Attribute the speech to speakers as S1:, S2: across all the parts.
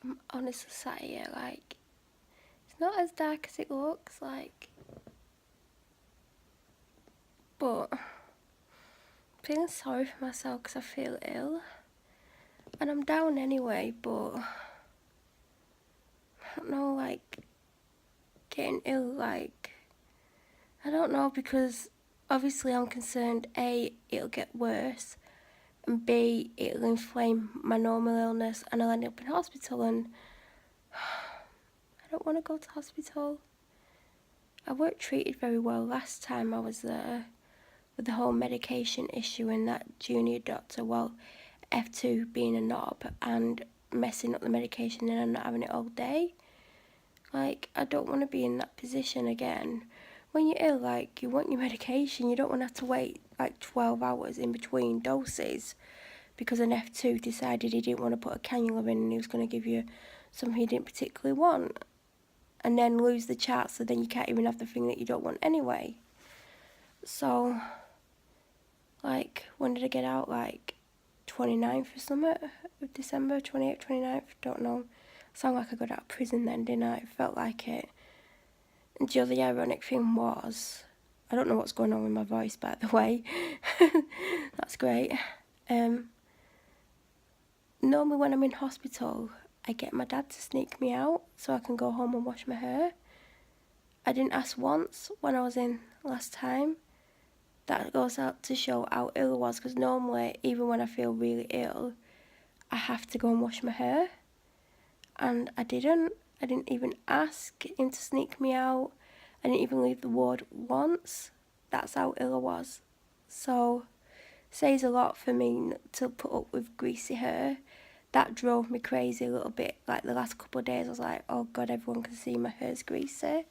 S1: I'm honestly sat here, like, it's not as dark as it looks, like, but I'm feeling sorry for myself because I feel ill. And I'm down anyway, but I don't know, like, getting ill, like, I don't know, because obviously I'm concerned, A, it'll get worse, and B, it'll inflame my normal illness, and I'll end up in hospital, and I don't want to go to hospital. I weren't treated very well last time I was there with the whole medication issue and that junior doctor, well, F2 being a knob and messing up the medication and I'm not having it all day. Like, I don't want to be in that position again. When you're ill, like, you want your medication, you don't want to have to wait like 12 hours in between doses because an F2 decided he didn't want to put a cannula in and he was going to give you something you didn't particularly want, and then lose the chart, so then you can't even have the thing that you don't want anyway. So, like, when did I get out? Like, 29th or something of December, 28th, 29th, don't know. Sound like I got out of prison then, didn't I? It felt like it. And the ironic thing was, I don't know what's going on with my voice, by the way. That's great. Normally when I'm in hospital, I get my dad to sneak me out so I can go home and wash my hair. I didn't ask once when I was in last time. That goes out to show how ill I was, because normally, even when I feel really ill, I have to go and wash my hair. And I didn't. I didn't even ask him to sneak me out. I didn't even leave the ward once. That's how ill I was. So, says a lot for me to put up with greasy hair. That drove me crazy a little bit. Like, the last couple of days, I was like, oh God, everyone can see my hair's greasy.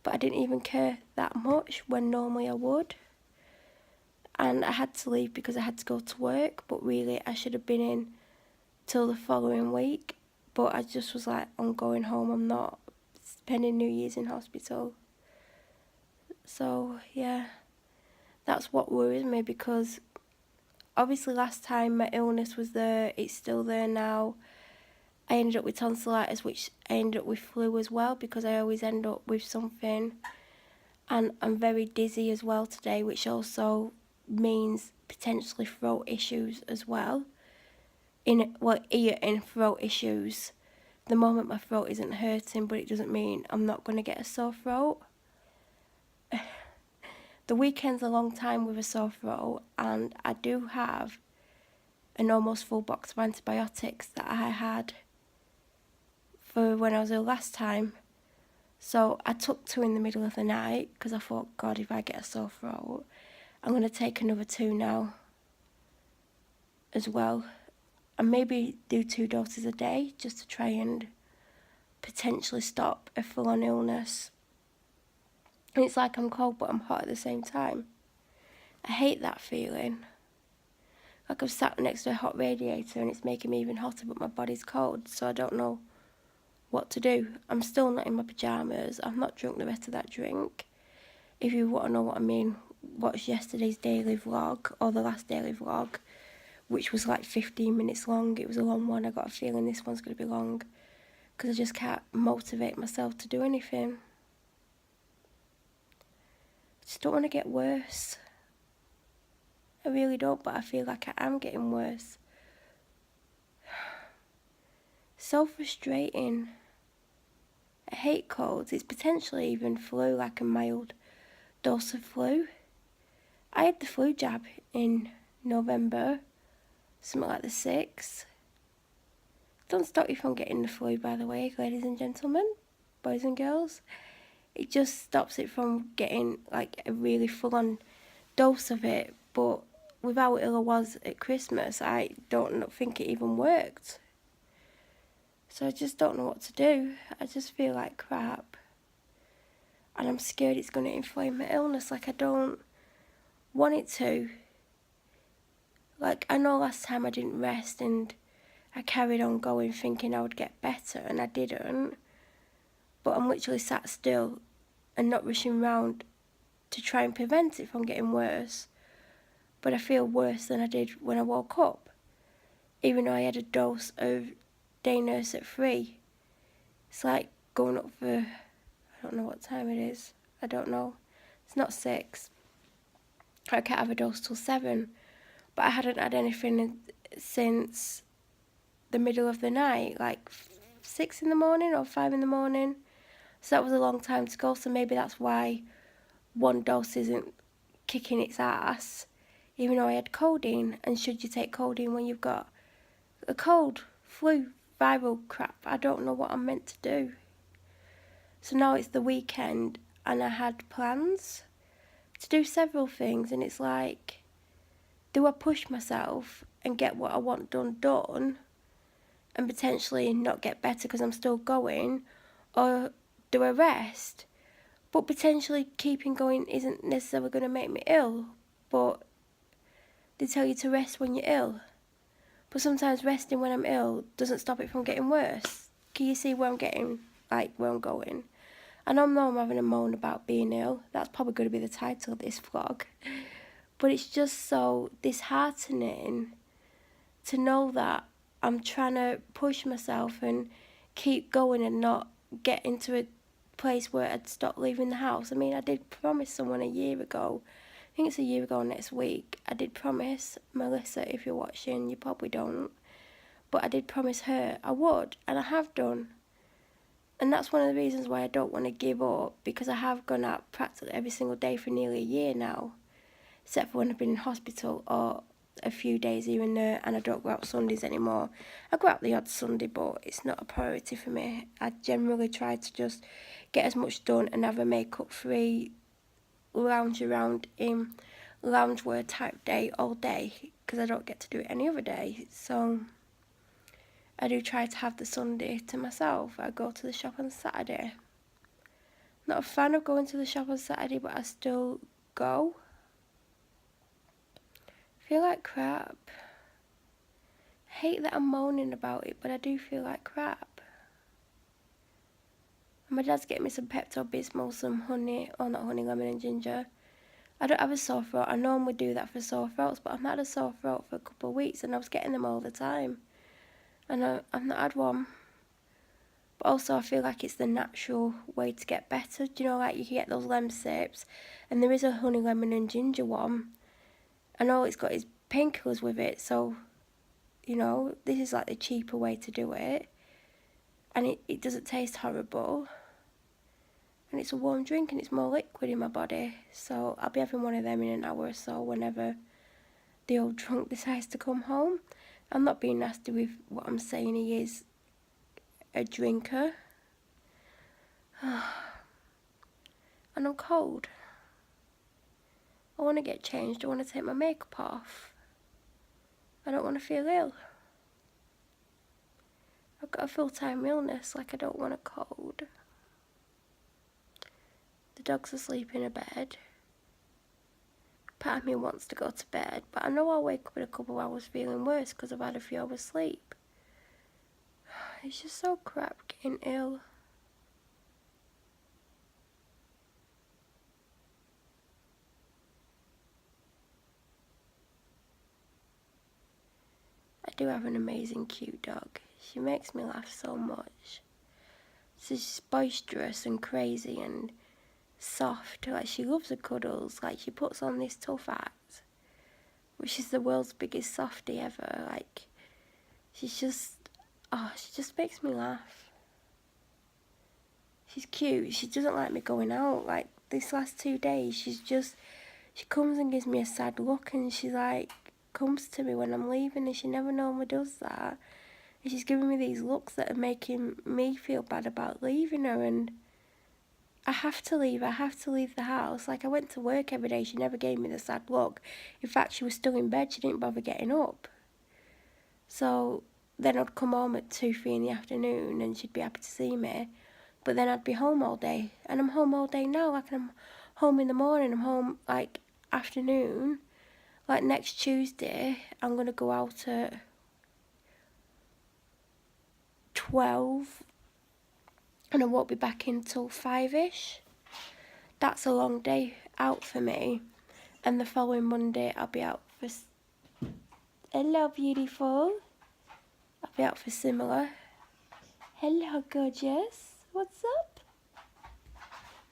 S1: But I didn't even care that much when normally I would. And I had to leave because I had to go to work, but really I should have been in till the following week. But I just was like, I'm going home, I'm not spending New Year's in hospital. So yeah, that's what worries me, because obviously last time my illness was there, it's still there now. I ended up with tonsillitis, which I ended up with flu as well, because I always end up with something. And I'm very dizzy as well today, which also means potentially throat issues as well. Ear and throat issues. The moment my throat isn't hurting, but it doesn't mean I'm not going to get a sore throat. The weekend's a long time with a sore throat, and I do have an almost full box of antibiotics that I had for when I was ill last time. So I took 2 in the middle of the night because I thought, God, if I get a sore throat, I'm going to take another 2 now as well. And maybe do 2 doses a day just to try and potentially stop a full-on illness. And it's like I'm cold but I'm hot at the same time. I hate that feeling. Like I've sat next to a hot radiator and it's making me even hotter, but my body's cold, so I don't know what to do. I'm still not in my pyjamas. I've not drunk the rest of that drink. If you want to know what I mean, watch yesterday's daily vlog, or the last daily vlog, which was like 15 minutes long. It was a long one. I got a feeling this one's going to be long, because I just can't motivate myself to do anything. I just don't want to get worse. I really don't, but I feel like I am getting worse. So frustrating. I hate colds. It's potentially even flu, like a mild dose of flu. I had the flu jab in November, something like the 6th. Don't stop you from getting the flu, by the way, ladies and gentlemen, boys and girls. It just stops it from getting like a really full-on dose of it. But with how ill I was at Christmas, I don't think it even worked. So I just don't know what to do. I just feel like crap. And I'm scared it's going to inflame my illness. Like, I don't want it to. Like, I know last time I didn't rest and I carried on going thinking I would get better, and I didn't. But I'm literally sat still and not rushing round to try and prevent it from getting worse. But I feel worse than I did when I woke up. Even though I had a dose of day nurse at 3. It's like going up for, I don't know what time it is. I don't know. It's not 6. I can't have a dose till 7. But I hadn't had anything since the middle of the night, like 6 in the morning or 5 in the morning. So that was a long time to go. So maybe that's why one dose isn't kicking its ass, even though I had codeine. And should you take codeine when you've got a cold, flu, viral crap? I don't know what I'm meant to do. So now it's the weekend and I had plans to do several things, and it's like, do I push myself and get what I want done and potentially not get better because I'm still going, or do I rest? But potentially keeping going isn't necessarily going to make me ill, but they tell you to rest when you're ill. But sometimes resting when I'm ill doesn't stop it from getting worse. Can you see where I'm getting, like, where I'm going? I know I'm having a moan about being ill. That's probably going to be the title of this vlog. But it's just so disheartening to know that I'm trying to push myself and keep going and not get into a place where I'd stop leaving the house. I mean, I did promise someone a year ago, I think it's a year ago next week, I did promise Melissa, if you're watching, you probably don't, but I did promise her I would, and I have done. And that's one of the reasons why I don't want to give up, because I have gone out practically every single day for nearly a year now, except for when I've been in hospital or a few days here and there, and I don't go out Sundays anymore. I go out the odd Sunday, but it's not a priority for me. I generally try to just get as much done and have a makeup-free, lounge around in loungewear type day all day, because I don't get to do it any other day. So I do try to have the Sunday to myself. I go to the shop on Saturday. Not a fan of going to the shop on Saturday, but I still go. I feel like crap. I hate that I'm moaning about it, but I do feel like crap. And my dad's getting me some Pepto-Bismol, some honey, or not honey, lemon and ginger. I don't have a sore throat. I normally do that for sore throats, but I've not had a sore throat for a couple of weeks, and I was getting them all the time. And I've not had one. But also I feel like it's the natural way to get better. Do you know, like you can get those Lemsips, and there is a honey, lemon and ginger one. I know it's got its painkillers with it, so, you know, this is like the cheaper way to do it. And it doesn't taste horrible. And it's a warm drink and it's more liquid in my body. So I'll be having one of them in an hour or so whenever the old drunk decides to come home. I'm not being nasty with what I'm saying. He is a drinker. And I'm cold. I want to get changed. I want to take my makeup off. I don't want to feel ill. I've got a full-time illness, like I don't want a cold. The dog's asleep in a bed. Part of me wants to go to bed, but I know I'll wake up in a couple of hours feeling worse because I've had a few hours sleep. It's just so crap getting ill. I do have an amazing cute dog. She makes me laugh so much. She's boisterous and crazy and soft. Like, she loves her cuddles. Like, she puts on this tough act, which is the world's biggest softie ever. Like, she's just, oh, she just makes me laugh. She's cute. She doesn't like me going out. Like, this last 2 days, she comes and gives me a sad look, and she, like, comes to me when I'm leaving, and she never normally does that. And she's giving me these looks that are making me feel bad about leaving her, and I have to leave. I have to leave the house. Like, I went to work every day. She never gave me the sad look. In fact, she was still in bed. She didn't bother getting up. So then I'd come home at 2, 3 in the afternoon, and she'd be happy to see me. But then I'd be home all day. And I'm home all day now. Like, I'm home in the morning. I'm home, like, afternoon. Like, next Tuesday, I'm going to go out at 12. And I won't be back in till 5ish. That's a long day out for me. And the following Monday, I'll be out for... Hello, beautiful. I'll be out for similar. Hello, gorgeous. What's up?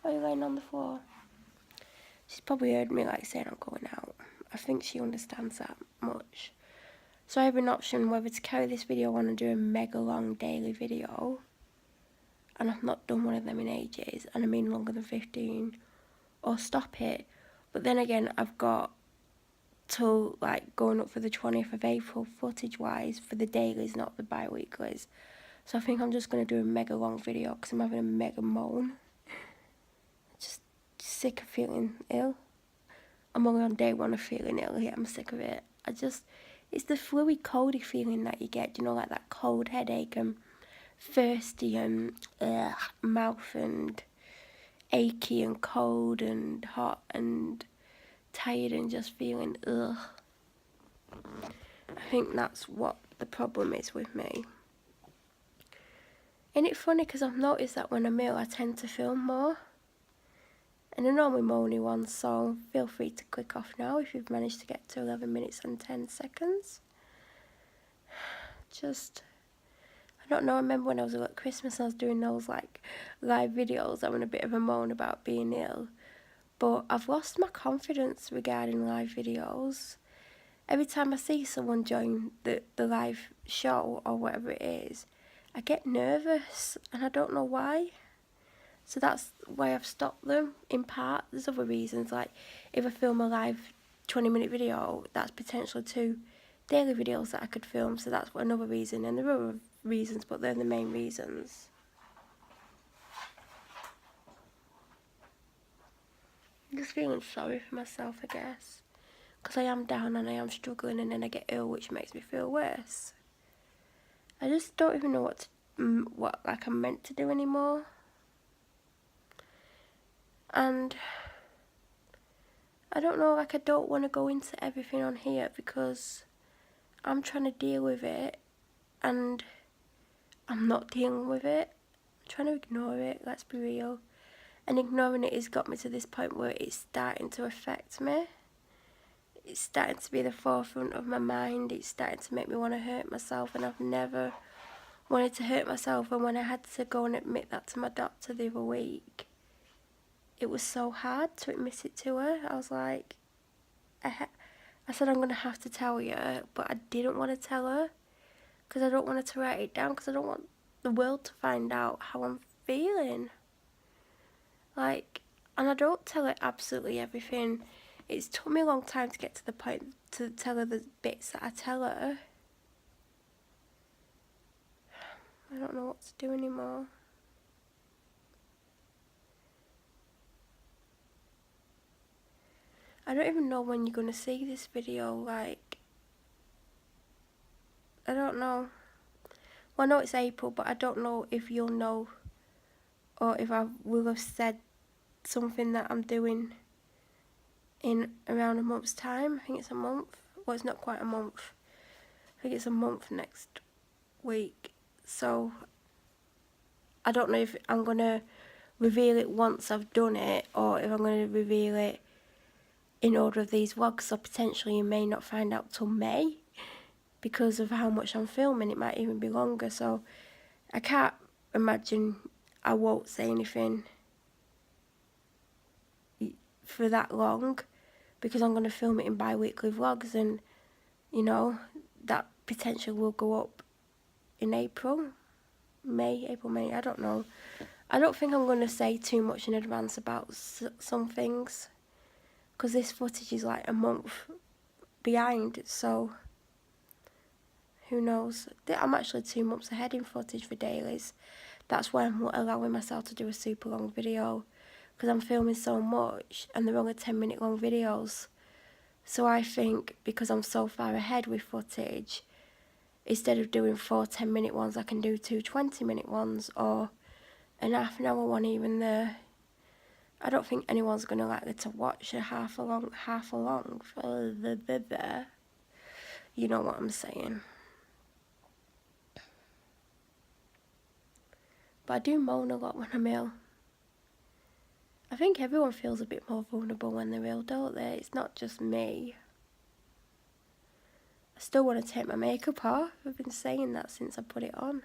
S1: Why are you laying on the floor? She's probably heard me like saying I'm going out. I think she understands that much. So I have an option whether to carry this video on and do a mega long daily video. And I've not done one of them in ages, and I mean longer than 15, or stop it. But then again, I've got till like going up for the 20th of April footage wise for the dailies, not the bi-weeklies. So I think I'm just going to do a mega long video because I'm having a mega moan. Just sick of feeling ill. I'm only on day 1 of feeling ill yet, I'm sick of it. It's the fluey, coldy feeling that you get, you know, like that cold headache and thirsty and mouth and achy and cold and hot and tired and just feeling ugh. I think that's what the problem is with me. Isn't it funny because I've noticed that when I'm ill I tend to film more. And I know I'm the only one, so feel free to click off now if you've managed to get to 11 minutes and 10 seconds. I don't know, I remember when I was at Christmas I was doing those like live videos having a bit of a moan about being ill. But I've lost my confidence regarding live videos. Every time I see someone join the live show or whatever it is, I get nervous and I don't know why. So that's why I've stopped them, in part. There's other reasons, like if I film a live 20-minute video, that's potentially 2 daily videos that I could film, so that's another reason. And there are other reasons, but they're the main reasons. I'm just feeling sorry for myself, I guess. Because I am down and I am struggling, and then I get ill, which makes me feel worse. I just don't even know what I'm meant to do anymore. And I don't know, like I don't want to go into everything on here because I'm trying to deal with it and I'm not dealing with it. I'm trying to ignore it, let's be real. And ignoring it has got me to this point where it's starting to affect me. It's starting to be the forefront of my mind. It's starting to make me want to hurt myself, and I've never wanted to hurt myself. And when I had to go and admit that to my doctor the other week, it was so hard to admit it to her. I was like, I said I'm going to have to tell you, but I didn't want to tell her because I don't want her to write it down because I don't want the world to find out how I'm feeling. Like, and I don't tell her absolutely everything. It's took me a long time to get to the point to tell her the bits that I tell her. I don't know what to do anymore. I don't even know when you're going to see this video, like, I don't know. Well, I know it's April, but I don't know if you'll know or if I will have said something that I'm doing in around a month's time. I think it's a month. Well, it's not quite a month. I think it's a month next week. So, I don't know if I'm going to reveal it once I've done it or if I'm going to reveal it in order of these vlogs, so potentially you may not find out till May because of how much I'm filming. It might even be longer, so I can't imagine I won't say anything for that long because I'm going to film it in bi-weekly vlogs, and you know that potential will go up in April, May, I don't know. I don't think I'm going to say too much in advance about some things because this footage is like a month behind, so who knows. I'm actually 2 months ahead in footage for dailies. That's why I'm allowing myself to do a super long video because I'm filming so much and they're only 10-minute long videos. So I think because I'm so far ahead with footage, instead of doing 4 10-minute ones, I can do 2 20-minute ones or an half an hour one even there. I don't think anyone's going to likely to watch a half a long, you know what I'm saying. But I do moan a lot when I'm ill. I think everyone feels a bit more vulnerable when they're ill, don't they? It's not just me. I still want to take my makeup off. I've been saying that since I put it on.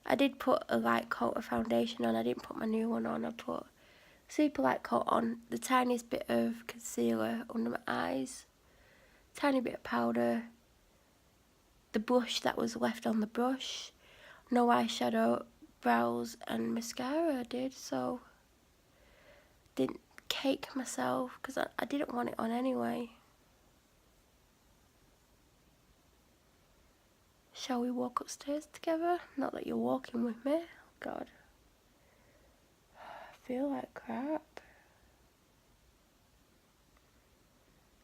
S1: I did put a light coat of foundation on. I didn't put my new one on. I put super light coat on, the tiniest bit of concealer under my eyes, tiny bit of powder, the blush that was left on the brush, no eyeshadow, brows and mascara I did, so didn't cake myself because I didn't want it on anyway. Shall we walk upstairs together? Not that you're walking with me. Oh God. I feel like crap.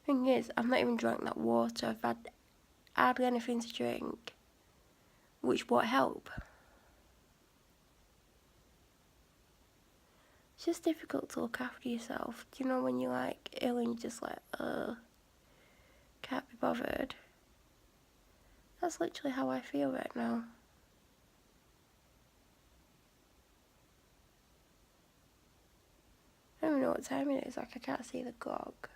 S1: Thing is, I've not even drunk that water. I've had hardly anything to drink, which won't help. It's just difficult to look after yourself. Do you know when you're like ill and you're just like, can't be bothered? That's literally how I feel right now. I don't even know what time it is, like I can't see the clock.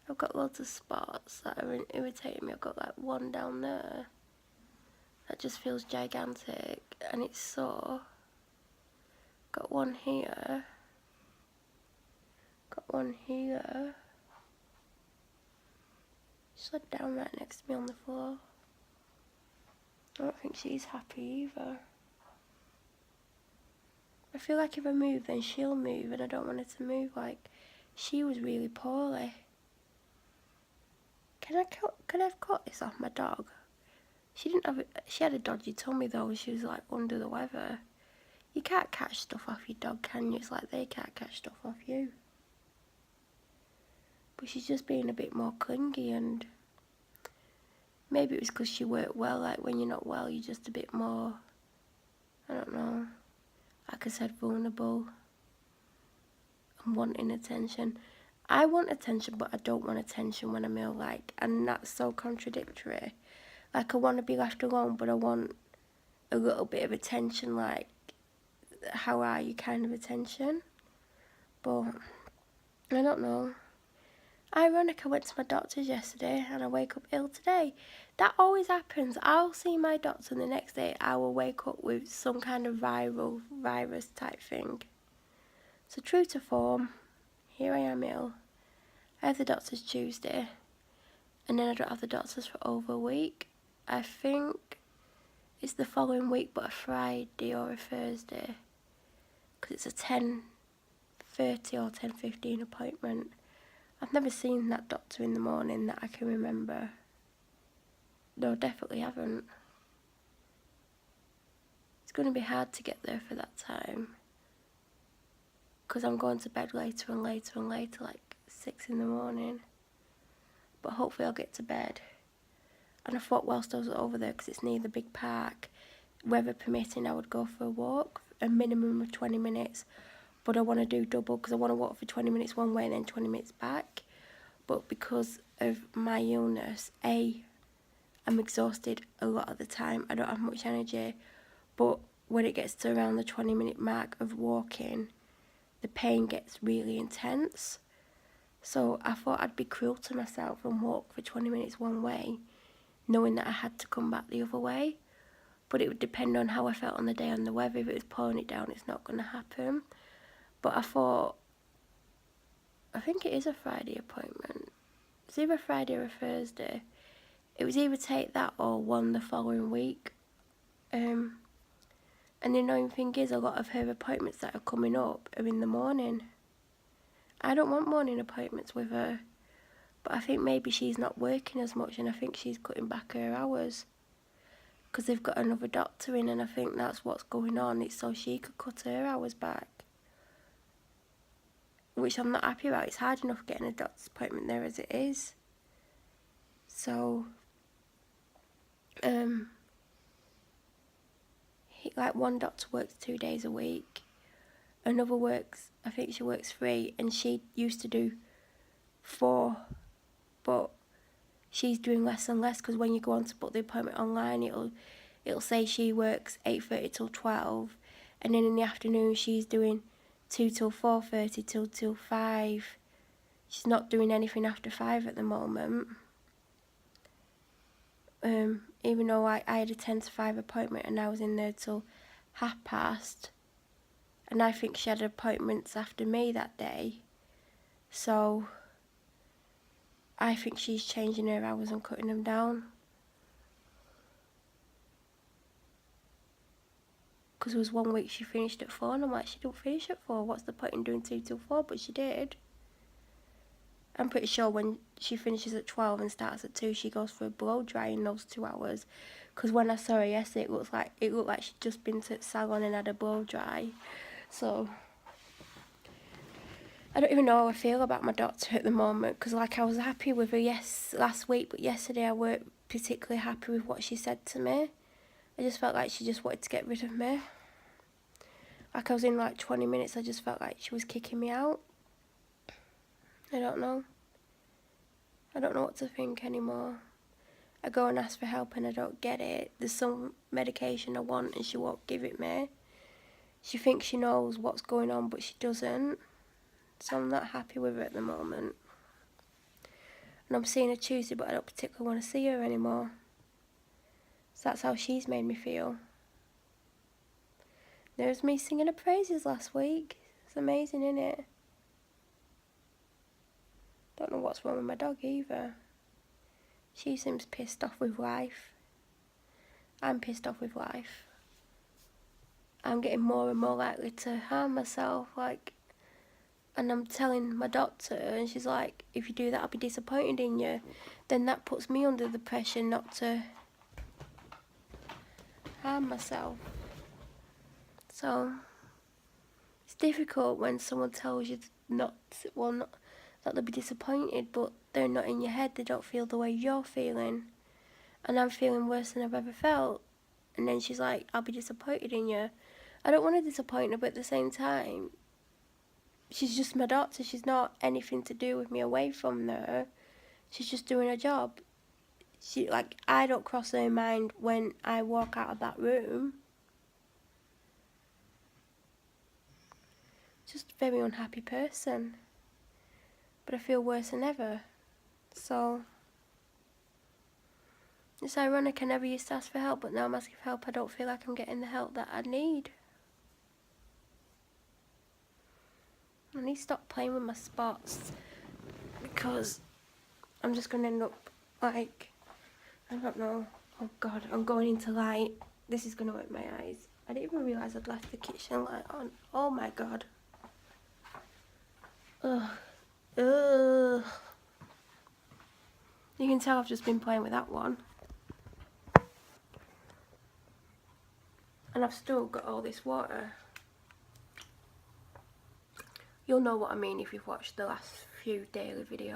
S1: I've got loads of spots that are irritating me. I've got like one down there that just feels gigantic and it's sore. Got one here. Got one here. She laid down right next to me on the floor. I don't think she's happy either. I feel like if I move then she'll move and I don't want her to move. Like, she was really poorly. Can I have cut this off my dog? She had a dodgy tummy though. She was like under the weather. You can't catch stuff off your dog, can you? It's like they can't catch stuff off you. But she's just being a bit more clingy, and maybe it was because she worked well. Like when you're not well, you're just a bit more, I don't know, like I said, vulnerable and wanting attention. I want attention, but I don't want attention when I'm ill, like, and that's so contradictory. Like, I want to be left alone, but I want a little bit of attention, like, how are you kind of attention. But I don't know. Ironic, I went to my doctor's yesterday and I wake up ill today. That always happens. I'll see my doctor and the next day I will wake up with some kind of virus type thing. So true to form, here I am ill. I have the doctor's Tuesday and then I don't have the doctor's for over a week. I think it's the following week, but a Friday or a Thursday, because it's a 10:30 or 10:15 appointment. I've never seen that doctor in the morning that I can remember. No, definitely haven't. It's going to be hard to get there for that time, because I'm going to bed later and later and later, like 6 in the morning. But hopefully I'll get to bed. And I thought whilst I was over there, because it's near the big park, weather permitting, I would go for a walk, a minimum of 20 minutes. But I want to do double, because I want to walk for 20 minutes one way and then 20 minutes back. But because of my illness, I'm exhausted a lot of the time. I don't have much energy. But when it gets to around the 20-minute mark of walking, the pain gets really intense. So I thought I'd be cruel to myself and walk for 20 minutes one way, knowing that I had to come back the other way. But it would depend on how I felt on the day and the weather. If it was pouring it down, it's not going to happen. But I thought, I think it is a Friday appointment. It's either Friday or a Thursday. It was either take that or one the following week. And the annoying thing is, a lot of her appointments that are coming up are in the morning. I don't want morning appointments with her. But I think maybe she's not working as much and I think she's cutting back her hours. Because they've got another doctor in and I think that's what's going on. It's so she could cut her hours back. Which I'm not happy about. It's hard enough getting a doctor's appointment there as it is. So, like one doctor works 2 days a week. Another works, I think she works 3, and she used to do 4. But she's doing less and less, because when you go on to book the appointment online, it'll say she works 8:30 till 12, and then in the afternoon she's doing 2 till 4:30 till 5. She's not doing anything after 5 at the moment. even though I had a 10 to 5 appointment and I was in there till past, and I think she had appointments after me that day, so I think she's changing her hours and cutting them down. Because there was one week she finished at 4 and I'm like, she didn't finish at 4, what's the point in doing 2 till 4? But she did. I'm pretty sure when she finishes at 12 and starts at 2, she goes for a blow dry in those 2 hours. Because when I saw her yesterday, it looked like she'd just been to the salon and had a blow dry. So I don't even know how I feel about my doctor at the moment. Because like I was happy with her last week, but yesterday I weren't particularly happy with what she said to me. I just felt like she just wanted to get rid of me. Like I was in like 20 minutes, I just felt like she was kicking me out. I don't know. I don't know what to think anymore. I go and ask for help and I don't get it. There's some medication I want and she won't give it me. She thinks she knows what's going on, but she doesn't. So I'm not happy with her at the moment. And I'm seeing her Tuesday, but I don't particularly want to see her anymore. So that's how she's made me feel. There's me singing her praises last week. It's amazing, isn't it? Don't know what's wrong with my dog either. She seems pissed off with life. I'm pissed off with life. I'm getting more and more likely to harm myself, and I'm telling my doctor, and she's like, if you do that, I'll be disappointed in you. Then that puts me under the pressure not to harm myself. So it's difficult when someone tells you not that they'll be disappointed, but they're not in your head. They don't feel the way you're feeling, and I'm feeling worse than I've ever felt. And then she's like, I'll be disappointed in you. I don't want to disappoint her, but at the same time, she's just my doctor. She's not anything to do with me away from her. She's just doing her job. I don't cross her mind when I walk out of that room. Just a very unhappy person. But I feel worse than ever. So it's ironic, I never used to ask for help, but now I'm asking for help. I don't feel like I'm getting the help that I need. I need to stop playing with my spots, because I'm just going to end up I don't know. Oh God, I'm going into light. This is going to hurt my eyes. I didn't even realise I'd left the kitchen light on. Oh my God. Ugh. Ugh. You can tell I've just been playing with that one. And I've still got all this water. You'll know what I mean if you've watched the last few daily videos.